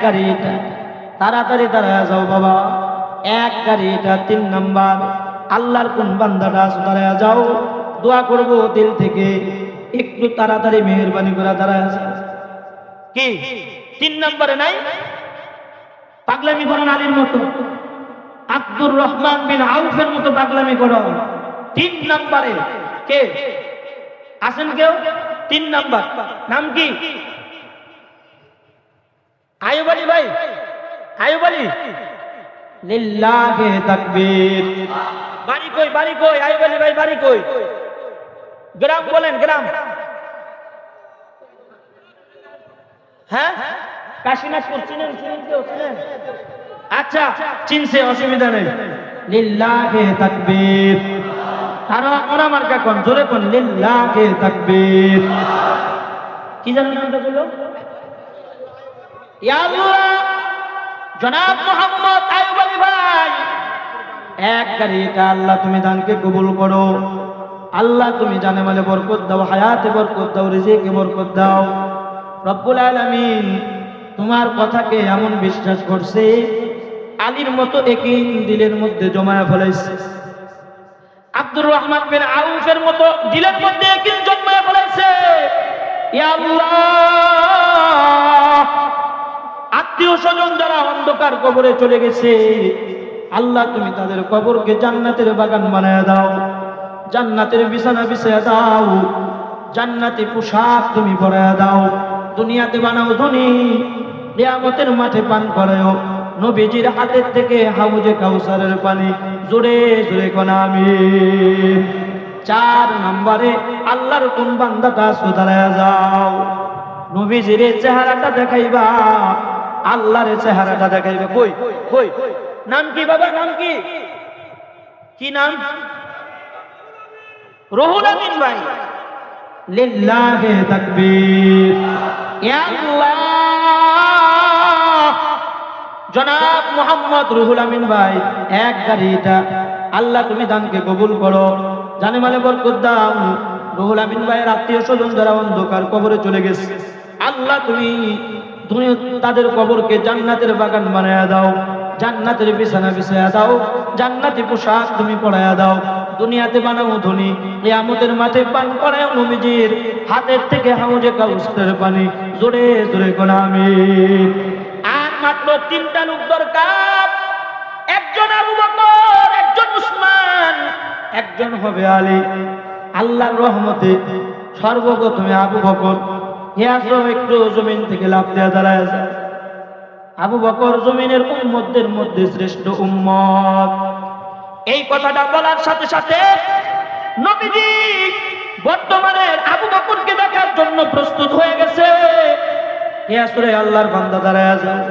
গাড়িটা তাড়াতাড়ি দাঁড়ায় যাও বাবা, এক গাড়িটা 3 নাম্বার। আল্লাহর কোন বান্দাটা আছে দাঁড়ায় যাও, দোয়া করবো দিল থেকে, একটু তাড়াতাড়ি মেহেরবানি করে দাঁড়ায় যাও। কি 3 নম্বরে নাই? পাগলামি করো আলীর মতো, আব্দুর রহমান বিন আউফের মতো পাগলামি করো। 3 নম্বরে কে আছেন? কেউ 3 নাম্বার নাম কি? আয়ুব আলী ভাই, আয়ুব আলী। লিল্লাহে তাকবীর। বাড়ি কই? বাড়ি কই? আয়ুব আলী ভাই বাড়ি কই? গ্রাম বলেন, গ্রাম। হ্যাঁ, কাশীনাথপুর। চিনেন? চিনেন? কেউ চিনেন? আচ্ছা, চিনছে, অসুবিধা নেই। লিল্লাহে তাকবীর। আর ওরা মার্কা কোন? জোরে কোন? লিল্লাহে তাকবীর। কি জানেন নামটা বললো? ইয়া আল্লাহ, জনাব মোহাম্মদ আয়ুব আলী ভাই, এক গাড়িটা আল্লাহ তুমি দানকে কবুল করো। আল্লাহ তুমি জানে মালে বরকত দাও, হায়াতে বরকত দাও, রিজিকে বরকত দাও। রব্বুল আলামিন তোমার কথাকে এমন বিশ্বাস করছে, আলীর মতো একই দিলের মধ্যে জমায়া ফেলাইছে। আব্দুর রহমান বিন আউফের মতো দিলের মধ্যে একই জমায়া ফেলাইছে। ইয়া আল্লাহ, আত্মীয় স্বজন যারা অন্ধকার কবরে চলে গেছে, আল্লাহ তুমি তাদের কবরকে জান্নাতের বাগান বানায় দাও, জান্নাতের বিছানা বিছায়া দাও, জান্নাতি পোশাক তুমি পরায়া দাও, দুনিয়াতে বানাও ধনী, কিয়ামতের মাঠে পান করায়ও নবীজির হাতের থেকে হাউজে কাউসারের পানি। জোরে জোরে কোন আমিন। 4 নম্বরে আল্লাহর কোন বান্দাটা সুদারায়া যাও, নবীজির চেহারাটা দেখাইবা, আল্লাহর চেহারাটা দেখাইবা। কই কই? নাম কি বাবা? নাম কি? কি নাম? রুহুল আমিন ভাই। লিল্লাহে তাকবীর। ইয়া আল্লাহ, জনাব মোহাম্মদ রুহুল আমিন ভাই, এক গাড়িটা আল্লাহ তুমি দানকে কবুল করো, জানে মালে বরকত দাও। রুহুল আমিন ভাইয়ের আত্মীয় স্বজন যারা অন্ধকার কবরে চলে গেছে, আল্লাহ তুমি তাদের কবরকে জান্নাতের বাগান বানায়া দাও, জান্নাতের বিছানা বিছায়া দাও, জান্নাতি পোশাক তুমি পরায়া দাও, দুনিয়াতে বানাও ধনী, কিয়ামতের মাঠে পান করায় নবীজির হাতের থেকে হাউজে কাউসারের পানি। জোরে জোরে কোন আমিন। আর মাত্র 3টা লোক দরকার, একজন আবু বকর, একজন উসমান, একজন হবে আলী। আল্লাহর রহমতে সর্বপ্রথমে আবু বকর একটু জমিন থেকে লাফ দেয়া দাঁড়ায় যায়। আবু বকর জমিনের উম্মতদের মধ্যে শ্রেষ্ঠ উম্মত। এই কথাটা বলার সাথে সাথে নবীজি বর্তমানের আবু বকরকে দেখার জন্য প্রস্তুত হয়ে গেছে। আল্লাহর বান্দা দাঁড়ায় যায়।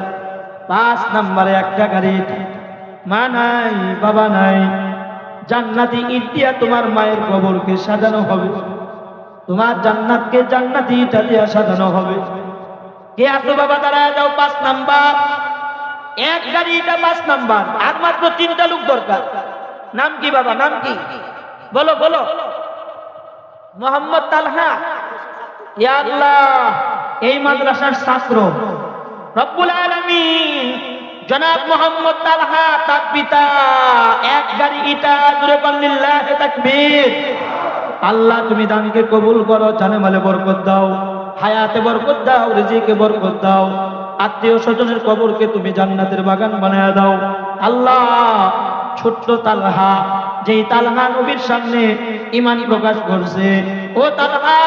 5 নম্বরে একটা গাড়ি, মা নাই, বাবা নাই, জান্নাতি ইট দিয়া তোমার মায়ের কবরকে সাজানো হবে, তোমার জান্নাতকে জান্নাতি ইটা দিয়া সাজানো হবে। কে আছো বাবা? দাঁড়ায় যাও। 5 নাম্বার, এক গাড়িটা 5 নাম্বার। আর মাত্র 3টা লোক দরকার। নাম কি বাবা? নাম কি? বলো বলো। মোহাম্মদ তালহা। ইয়া আল্লাহ, এই মাদ্রাসার ছাত্র। রব্বুল আলামিন জনাব মোহাম্মদ তালহা, তার পিতা এক গাড়ি ইটা। জোরে বল লিল্লাহে তাকবীর। আল্লাহ তুমি দানকে কবুল করো, জানে মালে বরকত দাও, হায়াতে বরকত দাও, রিজিকে বরকত দাও, আত্মীয় স্বজনের কবরকে তুমি জান্নাতের বাগান বানায়া দাও। আল্লাহ, ছোট্ট তালহা, যেই তালহা নবীর সামনে ঈমান প্রকাশ করছে, ও তালহা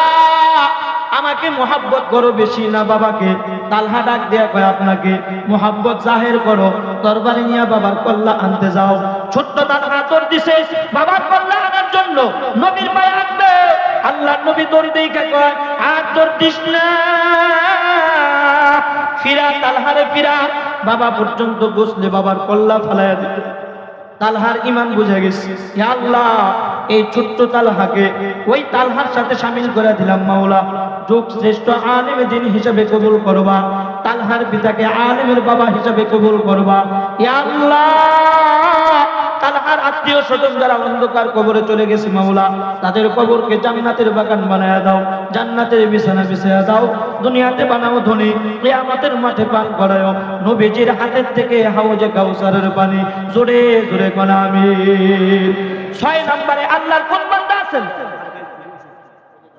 আমাকে মোহাব্বত করো বেশি না বাবাকে? তালহা ডাক দেয়া কয়, আপনাকে মোহাব্বত জাহের করো, দরবারে নিয়ে বাবার কল্লা আনতে যাও। ছোট্ট তালহা তোর দিছে বাবার কল্লা আনার জন্য, নবীর পায়ে আসবে। আল্লাহ নবী তোর দেখে কয়, আর তোর দিস না, ফিরা তালহারে ফিরা। বাবা পর্যন্ত বসলে বাবার কল্লা ফালাইয়া দিতে। তালহার ঈমান বুঝে গেছে। ইয়া আল্লাহ, এই ছোট্ট তালহাকে ওই তালহার সাথে শামিল করে দিলাম মাওলা। যুগ শ্রেষ্ঠ আলেমে দ্বীন হিসেবে কবুল করবা, তালহার পিতাকে আলেমের বাবা হিসেবে কবুল করবা। ইয়া আল্লাহ, তালহার আত্মীয় স্বজন যারা অন্ধকার কবরে চলে গেছে মাওলা, তাদের কবরকে জান্নাতের বাগান বানায়া দাও, জান্নাতের বিছানা বিছায়া দাও, দুনিয়াতে বানাও ধনী, কিয়ামতের মাঠে পান করায়ও নবীজির হাতের থেকে হাউজে কাউসারের পানি। জোরে জোরে কোন আমিন। 6 নম্বরে আল্লাহর কোন বান্দা আছেন?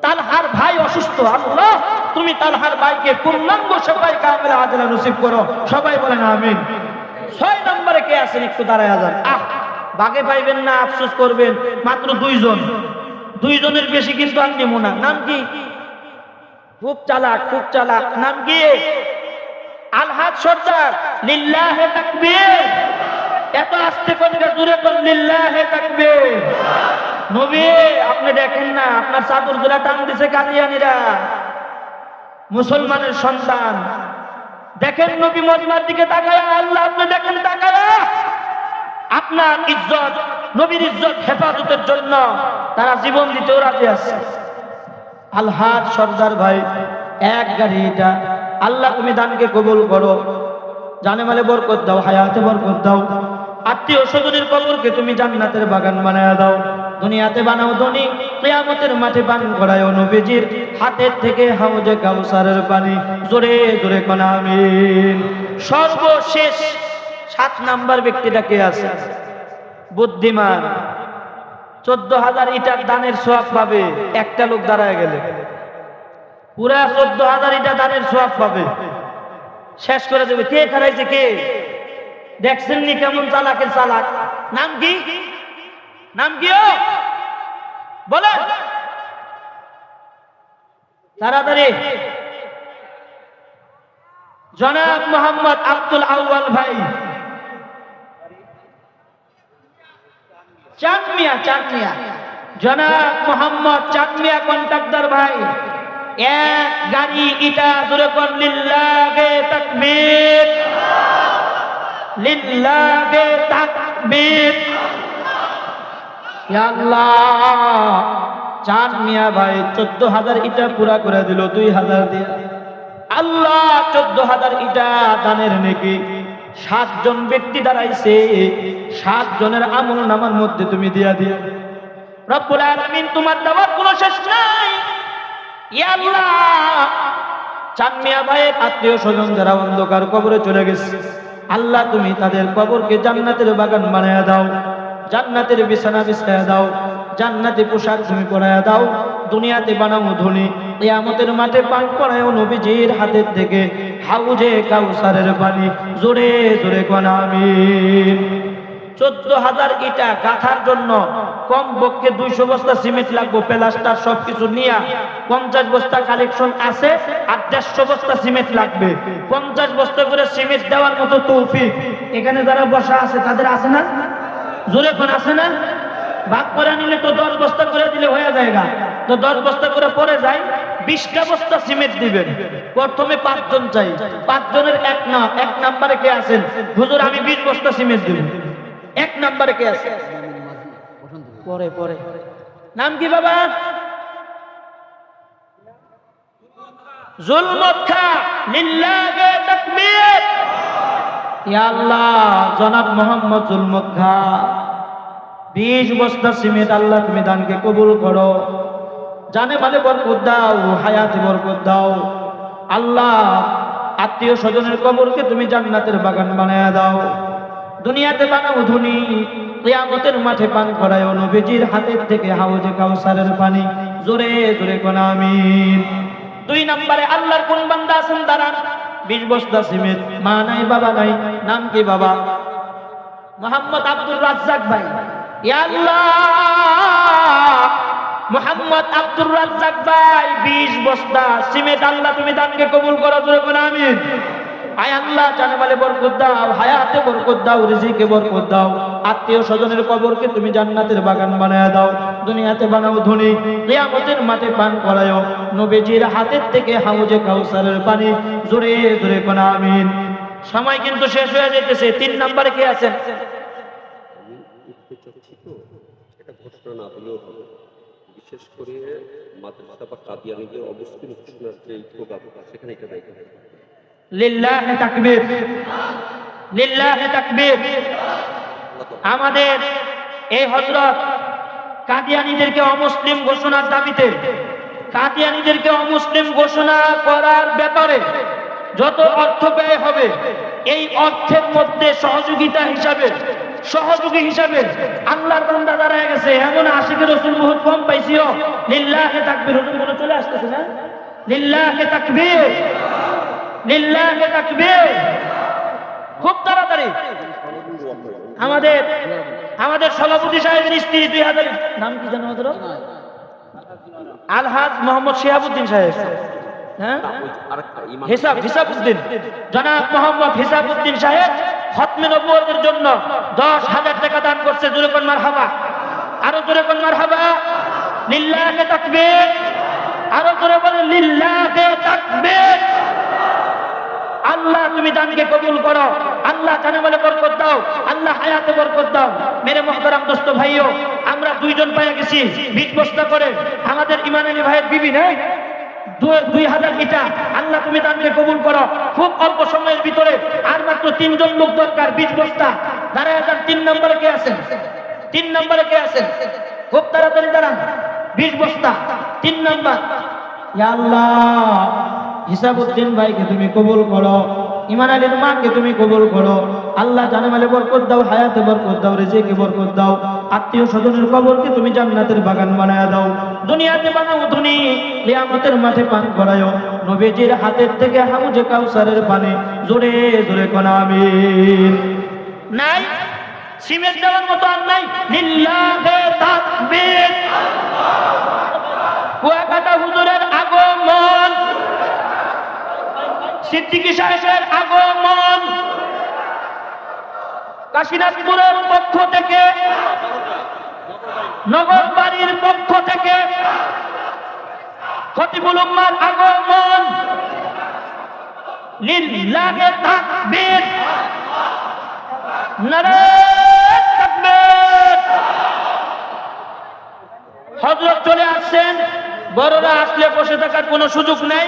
তালহার ভাই অসুস্থ। আল্লাহ তুমি তালহার ভাইকে পূর্ণাঙ্গ সেবায় কামিলা আজলা নসিব করো। সবাই বলেন আমিন। 6 নম্বরে কে আছেন? একটু দাঁড়ায় যান। বাগে পাইবেন না, আফসোস করবেন। মাত্র 2 জন, 2 জনের বেশি কিন্তু আর নেব না। নাম কি? খুব চালাক, খুব চালাক। নাম কি? আলহাজ সর্দার। লিল্লাহে তাকবীর। এত আস্তে করে জোরে কোন লিল্লাহে তাকবীর। নবী আপনি দেখেন না, আপনার চাদর জোড়া টান দিছে কাদিয়ানীরা, মুসলমানের সন্তান। দেখেন নবী মদিনার দিকে তাকায়, আল্লাহ আপনি দেখেন তাকায়। আপনার ইজ্জত, নবীর ইজ্জত হেফাজতের জন্য তারা জীবন দিতেও রাজি আছে। আলহাজ সর্দার ভাই, এক গাড়ি এটা। আল্লাহ তুমি দানকে কবুল করো, জানে মালে বরকত দাও, হায়াতে বরকত দাও। আত্মীয় স্বজনের কবরকে তুমি জান্নাতের বাগান বানায়া দাও। দুনিয়াতে বানাও ধনী, কিয়ামতের মাঠে পান করায়ও নবীজির হাতের থেকে হাউজে কাউসারের পানি। জোরে জোরে কোন আমিন। সর্বশেষ 7 নাম্বার ব্যক্তিটা কে আছে? বুদ্ধিমান। 14,000 ইটার দানের সওয়াব পাবে একটা লোক দাঁড়ায় গেলে। পুরা 14,000 ইটা দানের সওয়াব পাবে, শেষ করে দেবে। কে খারাইছে? কে দেখছেন নি কেমন চালাকের চালাক? নাম কি? নাম কি? বলেন তাড়াতাড়ি। জনাব মোহাম্মদ আব্দুল আউয়াল ভাই, চাঁদমিয়া। চাঁদমিয়া জনাব মোহাম্মদ চাঁদমিয়া কন্ট্রাক্টর ভাই, এক গাড়ি ইটা। জোরে কোন লিল্লাহে তাকবীর, লিল্লাহে তাকবীর। ইয়া আল্লাহ, চাঁদ মিয়া ভাই 14,000 ইটা পুরা করে দিল 2,000 দিয়ে। আল্লাহ 14,000 ইটা দানের নেকি 7 জন ব্যক্তি দাঁড়াইছে, 7 জনের আমল নামার মধ্যে তুমি দিয়া দিও। রব্বুল আলামিন তোমার দেওয়ার কোনো শেষ নাই। ইয়া আল্লাহ, চাঁদ মিয়া ভাইয়ের আত্মীয় স্বজন যারা অন্ধকার কবরে চলে গেছে, আল্লাহ তুমি তাদের কবরকে জান্নাতের বাগান বানায়া দাও, জান্নাতের বিছানা বিছায়া দাও, জান্নাতি পোশাক তুমি পরায়া দাও। দুনিয়াতে বানাও ধনী, কিয়ামতের মাঠে পান করায়ও নবীজির হাতের থেকে হাউজে কাউসারের পানি। জোরে জোরে কোন আমিন। 14,000 ইটা গাঁথার জন্য কমপক্ষে 200 বস্তা সিমেন্ট লাগবে, প্লাস্টার সবকিছু নিয়ে 50 বস্তা কালেকশন আছে, আর 150 বস্তা সিমেন্ট লাগবে। 50 বস্তা করে সিমেন্ট দেওয়ার মতো তৌফিক এখানে যারা বসা আছে তাদের আছে না? জোরে কোন আছে না? ভাগ করে নিলে তো 10 বস্তা করে দিলে হয়ে যায়গা। তো 10 বস্তা করে পরে যায়, 20টা বস্তা সিমেন্ট দিবেন। প্রথমে 5 জন চাই, 5 জনের এক নম্বরে কে আছেন? হুজুর আমি 20 বস্তা সিমেন্ট দিব। 1 নম্বরে কে আছে? পরে পরে নাম কি বাবা? জুলমত খা। লিল্লাহে তাকবীর। ইয়া আল্লাহ, জনাব মোহাম্মদ জুলমত খা 20 বস্তা সিমেন্ট আল্লাহ তুমি দানকে কবুল করো, জানে মালে বরকত দাও, হায়াতে বরকত দাও। আল্লাহ আত্মীয় স্বজনের কবরকে তুমি জান্নাতের বাগান বানায়া দাও। দুনিয়াতে বানাও ধনী, কিয়ামতের মাঠে পান করায়ও নবীজির হাতের থেকে হাউজে কাউসারের পানি। জোরে জোরে কোন আমিন। 2 নম্বরে আল্লাহর কোন বান্দা আছেন দাঁড়ান? 20 বস্তা সিমেন্ট। মা নাই বাবা নাই, নাম কি বাবা? মোহাম্মদ আব্দুর রাজ্জাক ভাই। ইয়া আল্লাহ, মোহাম্মদ আব্দুর রাজ্জাক ভাই 20 বস্তা সিমেন্ট আল্লাহ তুমি দানকে কবুল করো। জোরে কোন আমিন। আয় আল্লাহ, জানে মালে বরকত দাও, হায়াতে বরকত দাও, রিজিকে বরকত দাও। আত্মীয় স্বজনের কবরকে তুমি জান্নাতের বাগান বানায়া দাও। দুনিয়াতে বানাও ধনী, কিয়ামতের মাঠে পান করায়ও নবীজির হাতের থেকে হাউজে কাউসারের পানি। জোরে জোরে কোন আমিন। সময় কিন্তু শেষ হয়ে যেতেছে। 3 নম্বরে কে আছেন? এটা ঘোষণা না হলেও হবে, বিশেষ করে মাদ্রাসা বা কাদিয়ানীদের অবস্থান ঘোষণার যে প্রোগ্রাম সেখানে এটা দায়িত্ব। লিল্লাহে তাকবীর, লিল্লাহে তাকবীর। আমাদের এই হযরত কাদিয়ানীদেরকে অমুসলিম ঘোষণার দাবিতে কাদিয়ানীদেরকে অমুসলিম ঘোষণা করার ব্যাপারে যত অর্থ ব্যয় হবে, এই অর্থের মধ্যে সহযোগী হিসাবে আল্লাহর বান্দা দাঁড়ায় গেছে। এমন আশিকের রাসূল বহুত কম পাইছিও। লিল্লাহি তাকবীর, হুজুর চলে আসতেছে না? লিল্লাহি তাকবীর, লিল্লাহি তাকবীর। খুব তাড়াতাড়ি আমাদের সভাপতি সাহেবের স্ত্রী 2000, নাম কি জানো আমাদের? আলহাজ মোহাম্মদ শিহাবুদ্দিন সাহেব, হ্যাঁ, হিসাবউদ্দিন, জনাব মোহাম্মদ হিসাবউদ্দিন সাহেব খতমে নবুয়তের জন্য 10,000 টাকা দান করছে। জোরে কোন মারহাবা, আরো জোরে কোন মারহাবা। লিল্লাহি তাকবীর, আরো জোরে বলেন লিল্লাহি তাকবীর। আল্লাহ তুমি দানকে কবুল করো, আল্লাহ জানে বলে বরকত দাও, আল্লাহ হায়াতে বরকত দাও। মেরে মুহতারাম দোস্ত ভাইও, আমরা 2 জন পাইয়া গেছি 20 বস্তা করে। আমাদের ইমান আলী ভাইয়ের বিবি নেই, 2000 ইটা। আল্লাহ তুমি দানকে কবুল করো। খুব অল্প সময়ের ভিতরে আর মাত্র 3 জন লোক দরকার, 20 বস্তা। দাঁড়ায় যান, 3 নম্বরে কে আছেন? 3 নম্বরে কে আছেন? খুব তাড়াতাড়ি দাঁড়ান। 20 বস্তা, 3 নম্বর। ইয়া আল্লাহ, হিসাবউদ্দিন ভাইকে তুমি কবুল করো, ইমান আলীর মাকে তুমি কবুল করো। আল্লাহ জানে মালে বরকত দাও, হায়াতে বরকত দাও, রিজিকে বরকত দাও। আত্মীয় স্বজনের কবরকে তুমি জান্নাতের বাগান বানায়া দাও। দুনিয়াতে বানাও ধনী, কিয়ামতের মাঠে পান করায়ো নবীজির হাতের থেকে হাউজে কাউসারের পানি। জোরে জোরে কোন আমিন। নাই সিমেন্ট দেওয়ার মতো আর নাই। লিল্লাহি তাকবীর। কুয়াকাটা হুজুরের আগমন, সিদ্দিকী সাহেবের আগমন, কাশীনাথপুরের পক্ষ থেকে, নগরবাড়ির পক্ষ থেকে খতিবুল উম্মাহর আগমন। লিল্লাহি তাকবীর, নারায়ে তাকবীর। হযরত চলে আসছেন, বড়রা আসলে বসে থাকার কোনো সুযোগ নাই।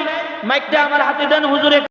মাইকটা আমার হাতে দেন হুজুরে।